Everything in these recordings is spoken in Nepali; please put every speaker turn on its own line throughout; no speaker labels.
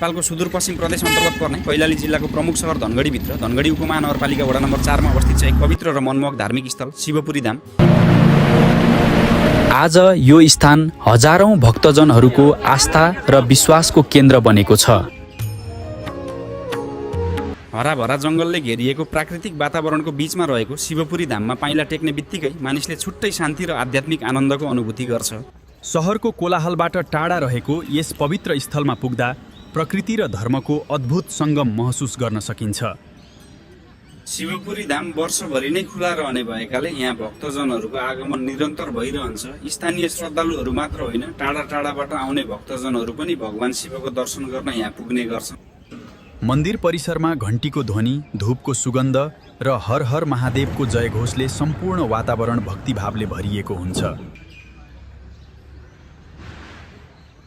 नेपालको सुदूरपश्चिम प्रदेश अन्तर्गत पर्ने कैलाली जिल्लाको प्रमुख सहर धनगढीभित्र धनगढी उपमहानगरपालिका वडा नम्बर 4 मा अवस्थित छ एक पवित्र र मनमोहक धार्मिक स्थल शिवपुरी धाम।
आज यो स्थान हजारौं भक्तजनहरूको आस्था र विश्वासको केन्द्र बनेको छ।
हराभरा जङ्गलले घेरिएको प्राकृतिक वातावरणको बीचमा रहेको शिवपुरी धाममा पाइला टेक्ने बित्तिकै मानिसले छुट्टै शान्ति र आध्यात्मिक आनन्दको अनुभूति गर्छ।
सहरको कोलाहलबाट टाढा रहेको यस पवित्र स्थलमा पुग्दा प्रकृति र धर्मको अद्भुत सङ्गम महसुस गर्न सकिन्छ।
शिवपुरी धाम वर्षभरि नै खुला रहने भएकाले यहाँ भक्तजनहरूको आगमन निरन्तर भइरहन्छ। स्थानीय श्रद्धालुहरू मात्र होइन, टाढा टाढाबाट आउने भक्तजनहरू पनि भगवान शिवको दर्शन गर्न यहाँ पुग्ने गर्छन्।
मन्दिर परिसरमा घण्टीको ध्वनि, धूपको सुगन्ध र हर हर महादेवको जयघोषले सम्पूर्ण वातावरण भक्तिभावले भरिएको हुन्छ।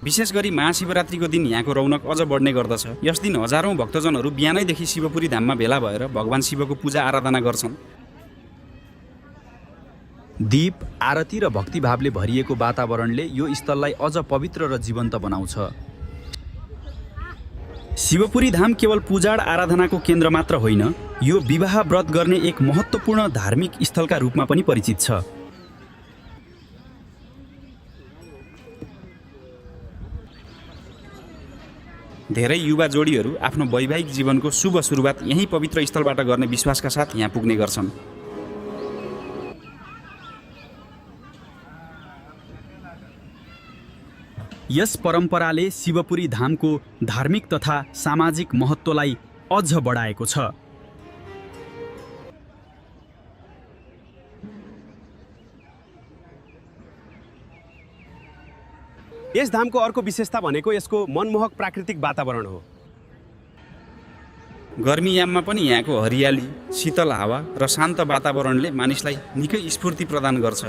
विशेष गरी महाशिवरात्रिको दिन यहाँको रौनक अझ बढ्ने गर्दछ। यस दिन हजारौं भक्तजनहरू बिहानैदेखि शिवपुरी धाममा भेला भएर भगवान शिवको पूजा आराधना गर्छन्।
दीप, आरती र भक्तिभावले भरिएको वातावरणले यो स्थललाई अझ पवित्र र जीवन्त बनाउँछ।
शिवपुरी धाम केवल पूजा आराधनाको केन्द्र मात्र होइन, यो विवाह व्रत गर्ने एक महत्त्वपूर्ण धार्मिक स्थलका रूपमा पनि परिचित छ। धेरै युवा जोडीहरू आफ्नो वैवाहिक जीवनको शुभ सुरुवात यही पवित्र स्थलबाट गर्ने विश्वासका साथ यहाँ पुग्ने गर्छन्।
यस परम्पराले शिवपुरी धामको धार्मिक तथा सामाजिक महत्त्वलाई अझ बढाएको छ।
यस धामको अर्को विशेषता भनेको यसको मनमोहक प्राकृतिक वातावरण हो।
गर्मीयाममा पनि यहाँको हरियाली, शीतल हावा र शान्त वातावरणले मानिसलाई निकै स्फूर्ति प्रदान गर्छ।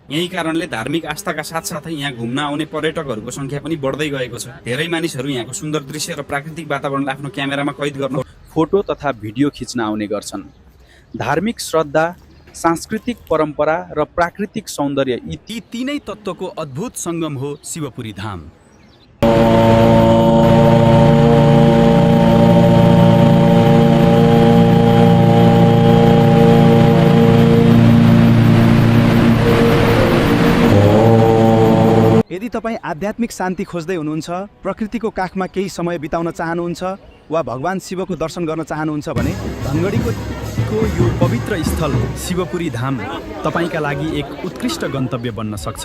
यही कारणले धार्मिक आस्थाका साथसाथै यहाँ घुम्न आउने पर्यटकहरूको संख्या पनि बढ्दै गएको छ। धेरै मानिसहरू यहाँको सुन्दर दृश्य र प्राकृतिक वातावरणलाई आफ्नो क्यामेरामा कैद गर्न,
फोटो तथा भिडियो खिच्न आउने गर्छन्। धार्मिक श्रद्धा, सांस्कृतिक परम्परा र प्राकृतिक सौन्दर्य यी तीनै तत्त्वको अद्भुत सङ्गम हो शिवपुरी धाम।
यदि तपाईँ आध्यात्मिक शान्ति खोज्दै हुनुहुन्छ, प्रकृतिको काखमा केही समय बिताउन चाहनुहुन्छ वा भगवान शिवको दर्शन गर्न चाहनुहुन्छ भने धनगढीको
यो पवित्र स्थल शिवपुरी धाम तपाईँका लागि एक उत्कृष्ट गन्तव्य बन्न सक्छ।